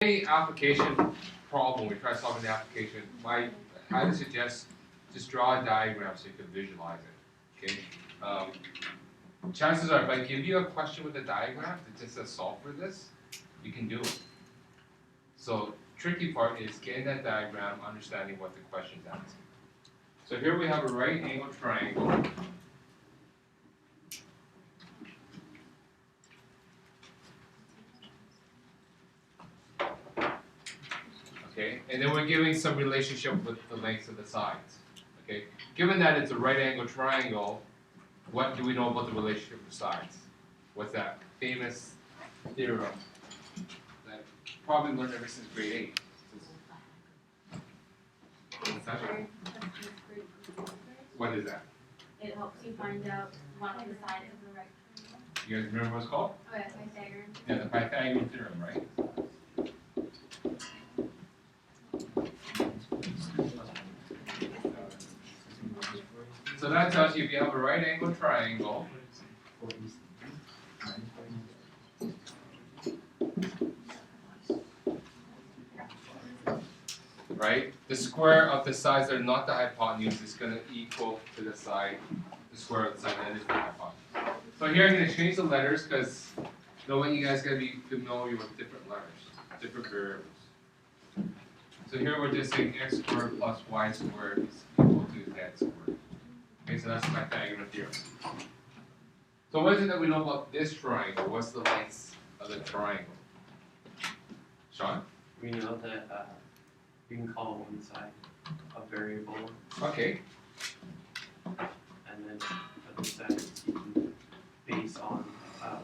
Any application problem, we try solving the application, I would suggest just draw a diagram so you can visualize it. Okay. Chances are, if I give you a question with a diagram that just says solve for this, you can do it. So tricky part is getting that diagram, understanding what the question's asking. So here we have a right angle triangle. Okay, and then we're giving some relationship with the lengths of the sides. Okay, given that it's a right angle triangle, what do we know about the relationship of the sides? What's that famous theorem that you probably learned ever since grade 8? What's that? What is that? It helps you find out one of the sides of the right triangle. You guys remember what it's called? Oh yeah, Pythagorean. Yeah, the Pythagorean theorem, right? So that tells you if you have a right angle triangle, right? The square of the sides that are not the hypotenuse is going to equal to the side, the square of the side that is the hypotenuse. So here I'm going to change the letters because I want you guys got to be familiar with different letters, different variables. So here we're just saying x squared plus y squared is equal to z squared. Okay, so that's my Pythagorean theorem. So what is it that we know about this triangle? What's the length of the triangle? Sean? We know that you can call one side a variable, Okay. and then other sides you can base on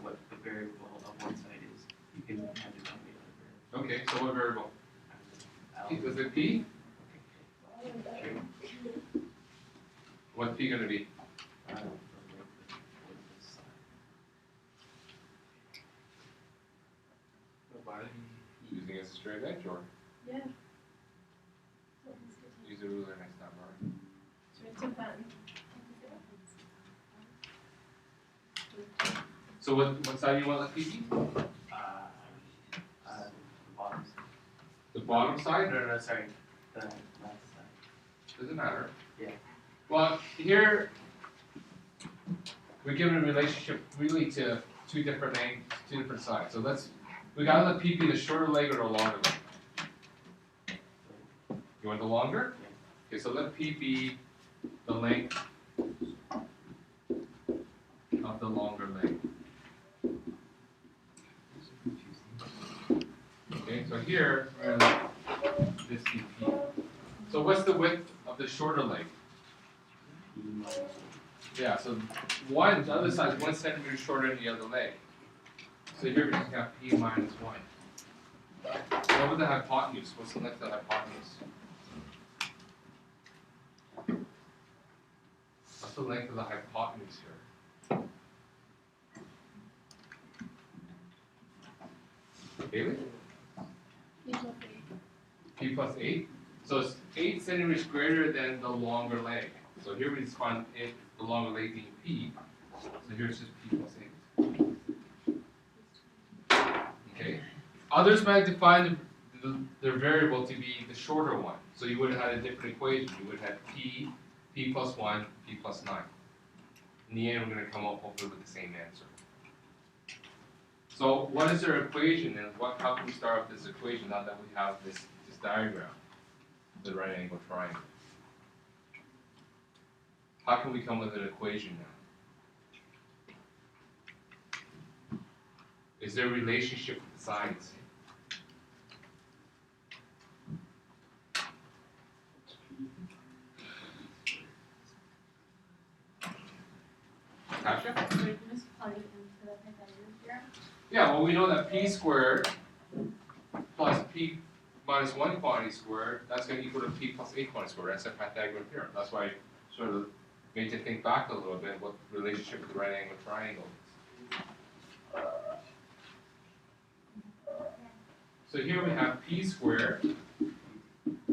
what the variable of one side is. You can have it on the other Okay, so what variable? variable. Was it p? What's p going to be? Using it as a straight edge or Yeah. use a ruler next time, all right? It's fun. So what side do you want to let p be? The bottom side. The bottom side? No, sorry. The left side. Doesn't matter. Yeah. Well, here we're given a relationship really to two different sides. So we gotta let p be the shorter leg or the longer leg. You want the longer? Yeah. Okay, so let p be the length of the longer leg. Okay, so here we're gonna let this be p. So what's the width of the shorter leg? Yeah, so the other side is 1 centimeter shorter than the other leg. So here we just have p minus 1. What about the hypotenuse? What's the length of the hypotenuse? What's the length of the hypotenuse here? Haley? P plus 8. So it's 8 centimeters greater than the longer leg. So here we just find it, the longer leg being p. So here it's just p plus 8. Okay. Others might define their variable to be the shorter one. So you would have had a different equation. You would have had p plus 1, p plus 9. In the end, we're going to come up hopefully with the same answer. So what is their equation, and how can we start with this equation now that we have this diagram, the right angle triangle? How can we come with an equation now? Is there a relationship with the sides? Tasha? Yeah, well we know that p squared plus p minus 1 quantity squared, that's going to equal to p plus 8 quantity squared. That's a Pythagorean theorem. That's why I sort of made you think back a little bit what the relationship with the right angle triangle is. So here we have p squared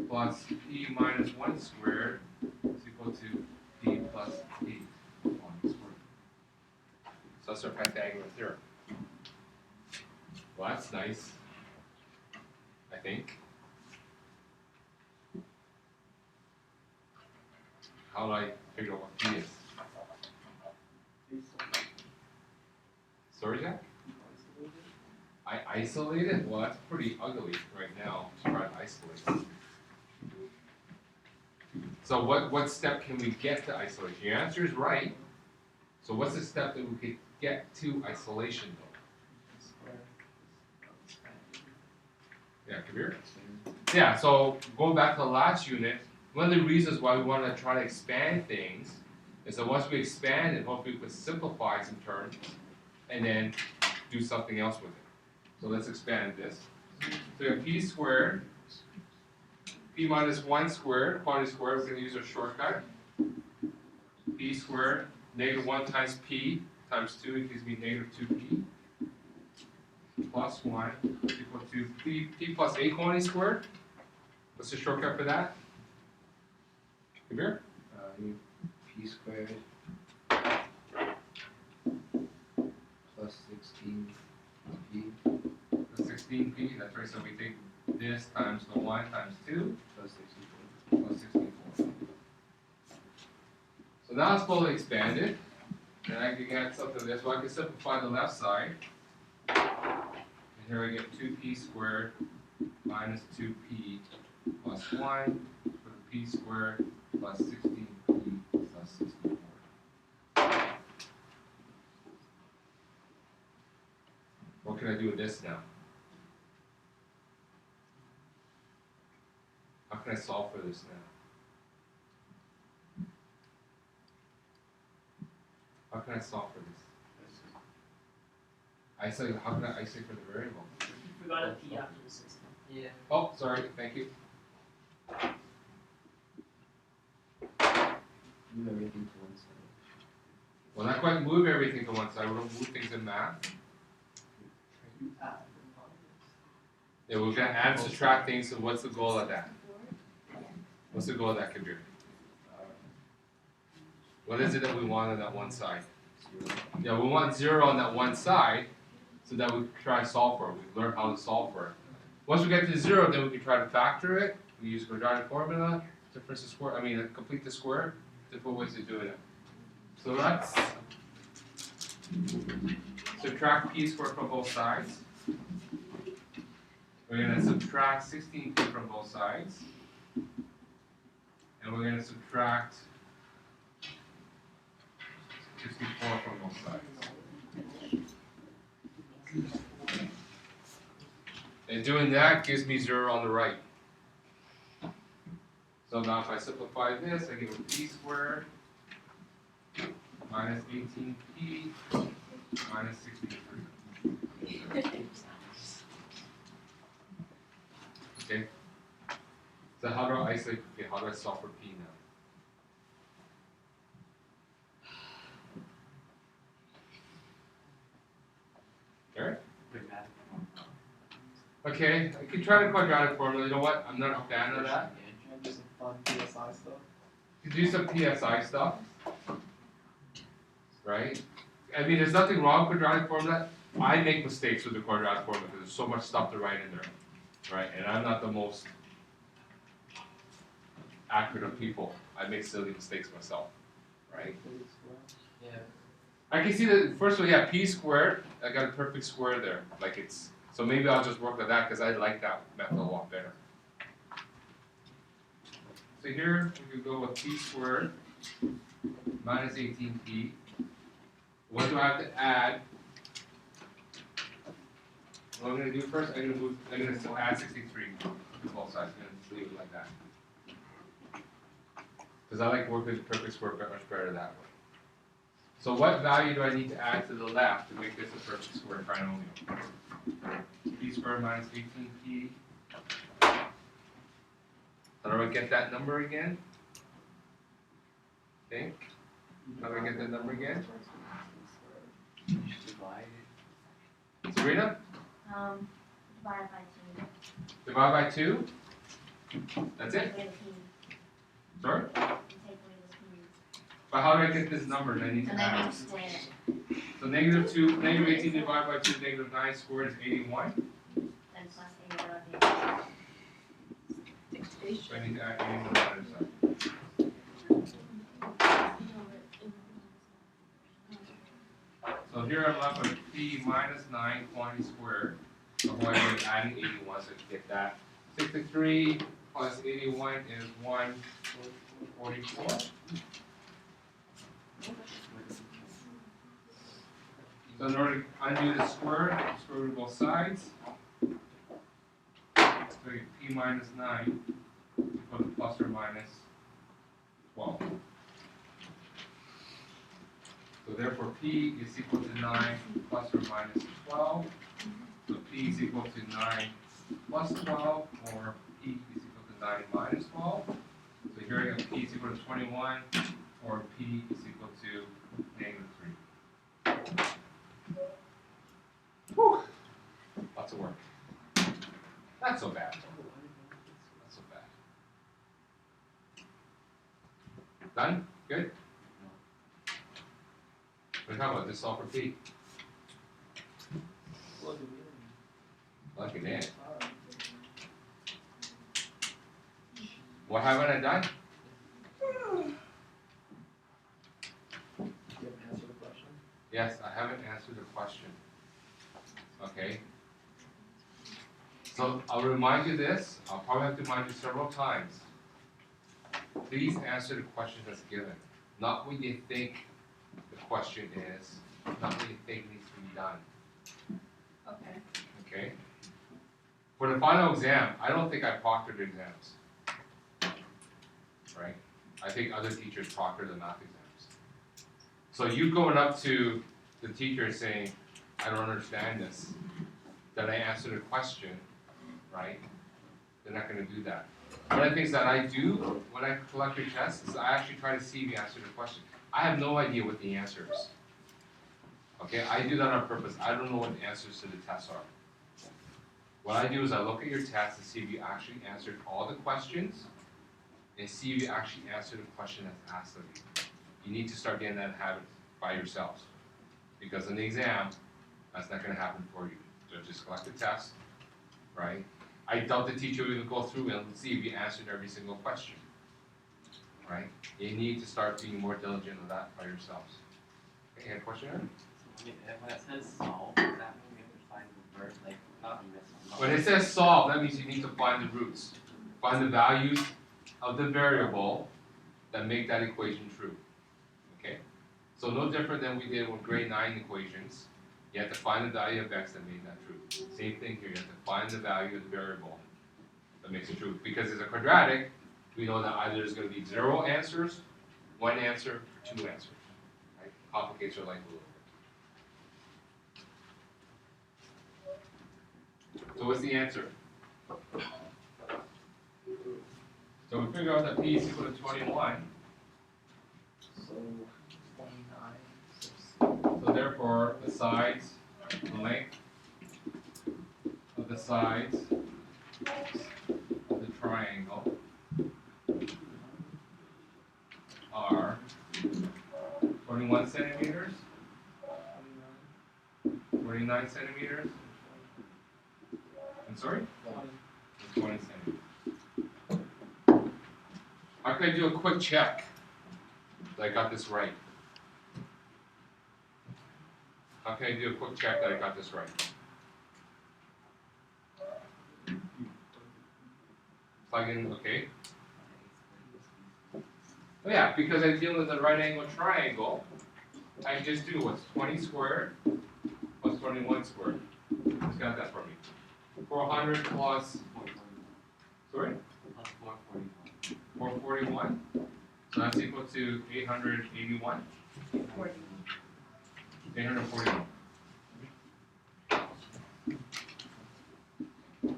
plus p minus 1 squared is equal to p plus 8 quantity squared. So that's our Pythagorean theorem. Well, that's nice. think. How do I figure out what P is? Sorry, Jack? I isolate it? Well, that's pretty ugly right now to try to isolate. So what step can we get to isolation? Your answer is right. So what's the step that we could get to isolation though? Yeah, Kabir? Yeah, so going back to the last unit, one of the reasons why we want to try to expand things is that once we expand it, hopefully we could simplify some terms and then do something else with it. So let's expand this. So we have p squared, p minus 1 squared, quantity squared, we're going to use our shortcut. P squared, negative 1 times p times 2, it gives me negative 2p. Plus 1 equal to p plus a quantity squared. What's the shortcut for that? Come here. P squared plus 16p Plus 16p, that's right, so we take this times the 1 times 2 plus 64. plus 64. So now it's fully expanded, and I can get something like this. So I can simplify the left side. And here I get 2p squared minus 2p plus 1 for the p squared plus 16p plus 64. What can I do with this now? How can I solve for this now? How can I solve for this? Isolate, how can I isolate for the variable? You forgot a P after the 16. Yeah. Oh, sorry, thank you. Move everything to one side. Well, not quite move everything to one side, we're gonna move things in math. Yeah, we're gonna add and subtract things, so what's the goal of that? What's the goal of that computer? What is it that we want on that one side? Yeah, we want 0 on that one side, so that we can try to solve for it. We learn how to solve for it. Once we get to 0, then we can try to factor it. We use quadratic formula, difference of square, complete the square, different ways of doing it. So let's subtract p squared from both sides. We're going to subtract 16p from both sides. And we're going to subtract 64 from both sides. And doing that gives me 0 on the right. So now if I simplify this, I get a p squared minus 18p minus 63. Okay? So how do I isolate? Okay, how do I solve for p now? Alright? Okay, I could try the quadratic formula. You know what? I'm not a fan of that. Do some fun PSI stuff. You do some PSI stuff, right? I mean, there's nothing wrong with quadratic formula. I make mistakes with the quadratic formula because there's so much stuff to write in there, right? And I'm not the most accurate of people. I make silly mistakes myself, right? Yeah. I can see that first of all, yeah, p squared. I got a perfect square there, like it's. So maybe I'll just work with that because I like that method a lot better. So here we could go with p squared minus 18p. What do I have to add? What I'm going to do first, I'm going to still add 63 to both sides. I'm going to leave it like that. Because I like working with perfect square much better that way. So what value do I need to add to the left to make this a perfect square trinomial? P squared minus 18p. How do I get that number again? Think. How do I get that number again? Sabrina? Divided by 2. Divide by 2? That's it? Take away the P. Sorry? You take away the P. But how do I get this number that I need to And then add? you split it. So negative 18 divided by 2, negative 9 squared is 81. Then plus 8 divided by 8. So I need to add any more letters up. So here I'm left with p minus 9 quantity squared. So I'm going to be adding 81, so to get that. 63 plus 81 is 144. So in order to undo the square root of both sides. So we get p minus 9 equal to plus or minus 12. So therefore p is equal to 9 plus or minus 12. So p is equal to 9 plus 12, or p is equal to 9 minus 12. So here I got p is equal to 21, or p is equal to negative 3. Whew. Lots of work. Not so bad. Not so bad. Done? Good? What are you talking about? Just solve for p. Lucky man. What haven't I done? You haven't answered the question. Yes, I haven't answered the question. Okay. So I'll remind you this. I'll probably have to remind you several times. Please answer the question that's given, not what you think the question is, not what you think needs to be done. Okay. Okay? For the final exam, I don't think I proctored exams. Right? I think other teachers proctor the math exams. So you going up to the teacher saying, I don't understand this, then I answer the question, right? They're not going to do that. One of the things that I do when I collect your tests is I actually try to see if you answer the question. I have no idea what the answer is. Okay, I do that on purpose. I don't know what the answers to the tests are. What I do is I look at your test to see if you actually answered all the questions and see if you actually answered the question that's asked of you. You need to start getting that habit by yourselves. Because in the exam, that's not going to happen for you. So just collect the test, right? I doubt the teacher will even go through and see if you answered every single question, right? You need to start being more diligent on that by yourselves. Okay, any question? When it says solve, does that mean we have to find the verb, like, not miss? When it says solve, that means you need to find the roots. Find the values of the variable that make that equation true. Okay? So no different than we did with grade 9 equations. You have to find the value of x that made that true. Same thing here, you have to find the value of the variable that makes it true. Because it's a quadratic, we know that either there's going to be 0 answers, 1 answer, 2 answers. Right? Complicates your life a little bit. So what's the answer? So we figure out that p is equal to 21. So 29. So therefore, the sides, the length of the sides of the triangle are 21 centimeters, 49 centimeters, I'm sorry? 20 centimeters. How can I do a quick check that I got this right? How can I do a quick check that I got this right? Plug in, okay. Oh yeah, because I'm dealing with a right angle triangle, I just do what's 20 squared plus 21 squared. Just got that for me. 400 plus, sorry? Plus 441. 441. So that's equal to 881. 841.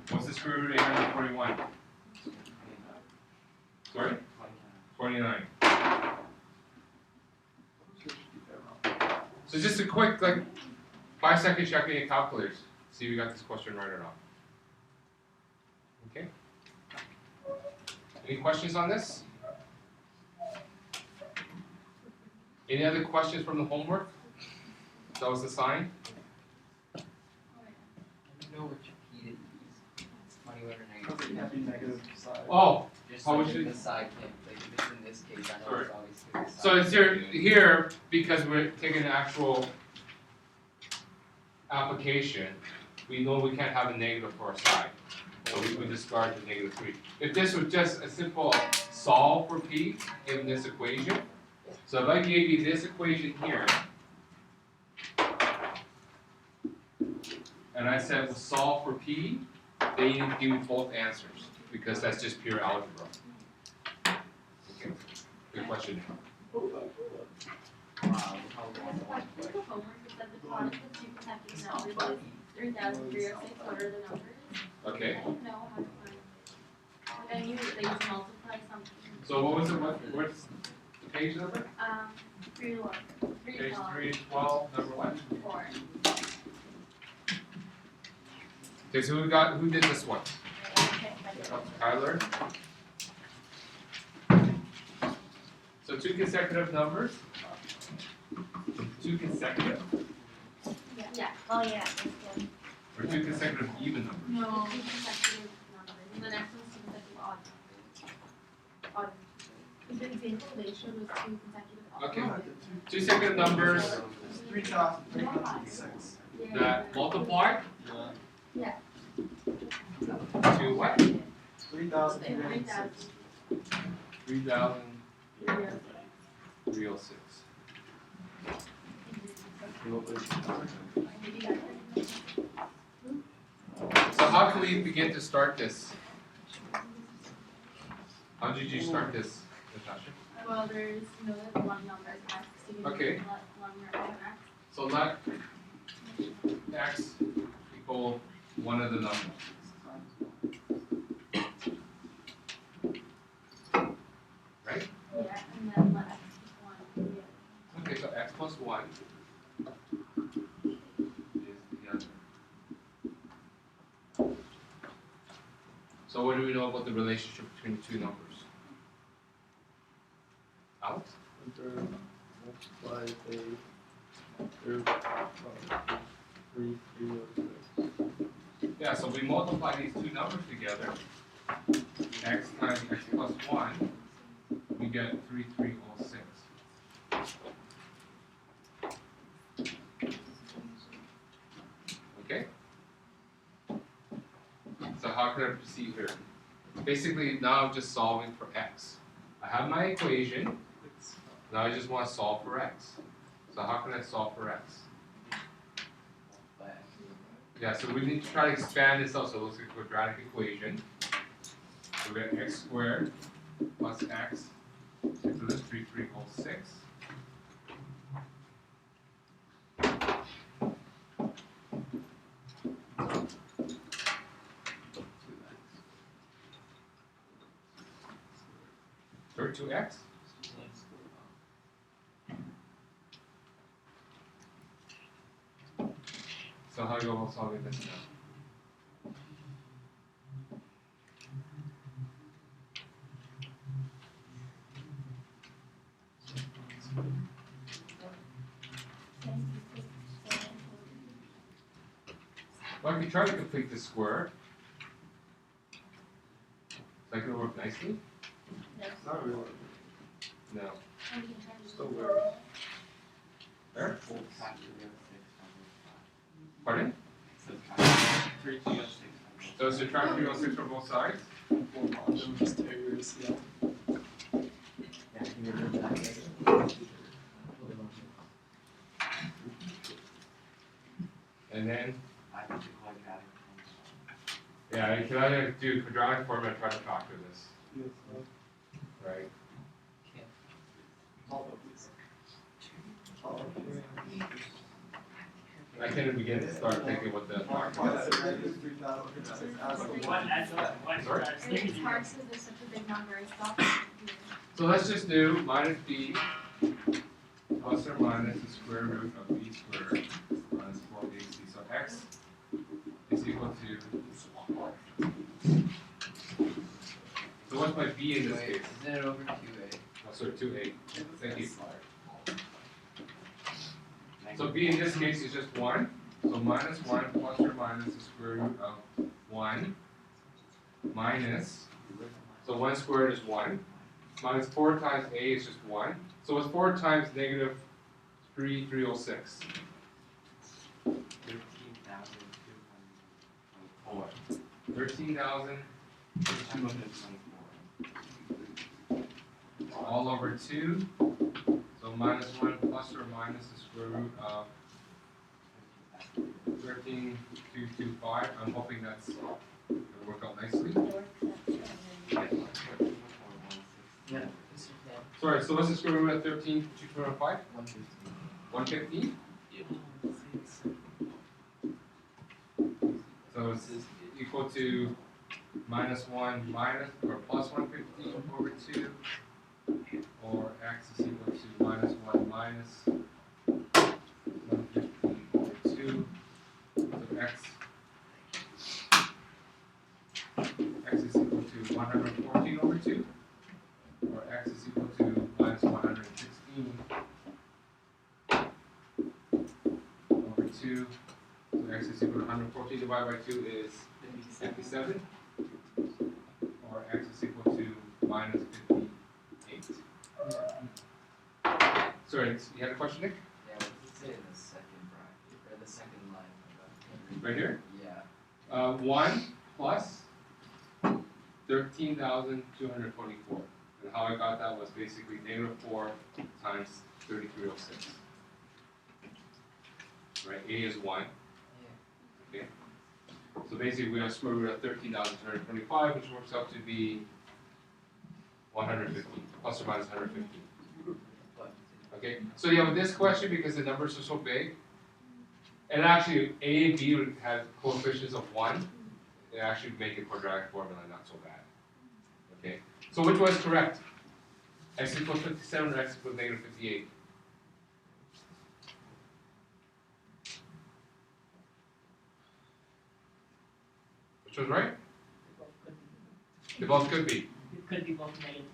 What's the square root of 841? Sorry? 29. So just a quick, 5-second check on your calculators. See if you got this question right or not. Okay? Any questions on this? Any other questions from the homework? That was the sign? I don't know which P to use. It's funny whether or not Because it can't be negative side. Oh, Just How would like you- the side thing, like if it's in this case, I know Sorry. it's obviously the side. So it's here because we're taking an actual application, we know we can't have a negative for a side. So we discard the -3. If this was just a simple solve for P, given this equation, so if I gave you this equation here, and I said, well, solve for P, then you need to give me both answers, because that's just pure algebra. Okay, good question. The homework is that the product of two consecutive numbers is 3,306. What are the numbers? Okay, I don't know how to find. Like I knew they used to multiply something. so what was it, what's the page number? 3 Page 12, 312, number what? 4. Okay, so who did this one? Tyler? So two consecutive numbers? Two consecutive, Yeah. Oh, yeah, this one. or two consecutive even numbers? No. Two consecutive numbers. And the next one's two consecutive odd numbers. Odd. In the example, they showed us two consecutive odd Okay. numbers. Two consecutive numbers 3,306. that multiply Yeah. to what? 3,306. 3,306. So how can we begin to start this? How did you start this, Natasha? Well, there's that one number is x. So you Okay. let one represent x. So let x equal one of the numbers. Right? Yeah, and then let x equal 1. Yeah. Okay, so x plus 1 is the other. So what do we know about the relationship between the two numbers? Alex? Third multiplied by third 3,306. Yeah, so we multiply these two numbers together, x times x plus 1, we get 3,306. Okay? So how can I proceed here? Basically, now I'm just solving for x. I have my equation, now I just want to solve for x. So how can I solve for x? Yeah, so we need to try to expand this out, so it looks like a quadratic equation. So we got x squared plus x equals to 3,306. Or 2x? So how do you go about solving this now? Well, if you try to complete the square, is that going to work nicely? Not really. No. Still weird. There? Pardon? So subtract 306 from both sides? Just errors, yeah. And then, yeah, you can either do quadratic form or try to factor this, Yes, right? all of these. All of these. I can't even begin to start thinking what the factor is. One adds up, one Sorry? subtracts. It's hard because there's such a big number. It's not. So let's just do minus b plus or minus the square root of b squared minus 4ac. So x is equal to. So what's my b in this Wait, case? isn't it over 2a? Oh, sorry, 2a. Thank you. So b in this case is just 1. So minus 1 plus or minus the square root of 1 minus So 1 squared is 1. Minus 4 times a is just 1. So what's 4 times negative 3,306? 13,224. 13,224. All over 2. So minus 1 plus or minus the square root of 13,225. I'm hoping that's going to work out nicely. Yeah, this is that Sorry, so what's the square root of 13,225? 150. 150? So it's equal to minus 1 minus or plus 150 over 2, or x is equal to minus 1 minus 150 over 2. So x is equal to 114 over 2, or x is equal to minus 116 over 2. So x is equal to 114 divided by 2 is 57, or x is equal to minus 58. Sorry, you had a question, Nick? Yeah, what does it say in the second bracket, or the second line? Right here? Yeah. 1 plus 13,224. And how I got that was basically negative 4 times 3,306. Right, a is 1. Okay. So basically we have square root of 13,225, which works out to be 150, plus or minus 150. Okay, so yeah, with this question, because the numbers are so big, and actually a and b would have coefficients of 1, they actually make a quadratic formula not so bad. Okay, so which was correct? X equals 57 or x equals negative 58? Which was right? They both could be. It could be both negative.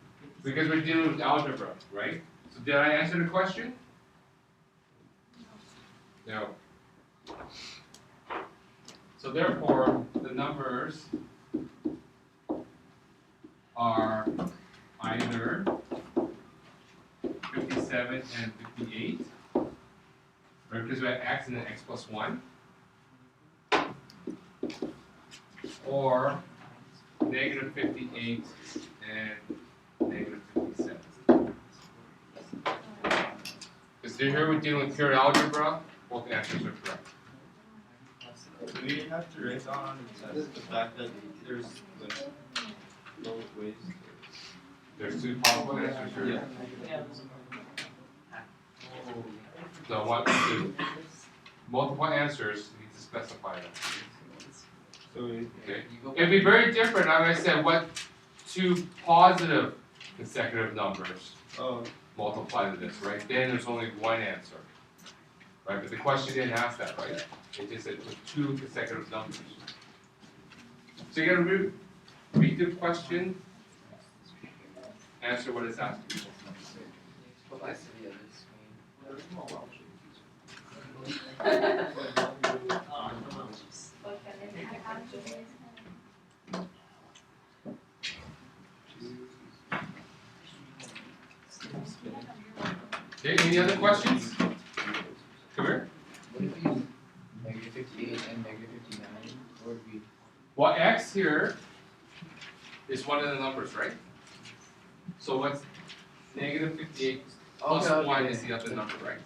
Because we're dealing with algebra, right? So did I answer the question? No. So therefore, the numbers are either 57 and 58, right? Because we have x and then x plus 1, or negative 58 and negative 57. Because here we're dealing with pure algebra, both answers are correct. Do we have to write down on the test the fact that there's like both ways? There's 2 possible answers here. Yeah. So what to do? Multiple answers, you need to specify them. So we, Okay. It'd be very different, like I said, what 2 positive consecutive numbers oh, multiply to this, right? Then there's only 1 answer. Right? But the question didn't ask that, right? It just said with 2 consecutive numbers. So you gotta read the question, answer what it's asking. Go back to the other screen. Okay, any other questions? Come here. What if we use negative 58 and negative 59? Or if we Well, x here is one of the numbers, right? So what's negative 58 plus 1 is the other number, right?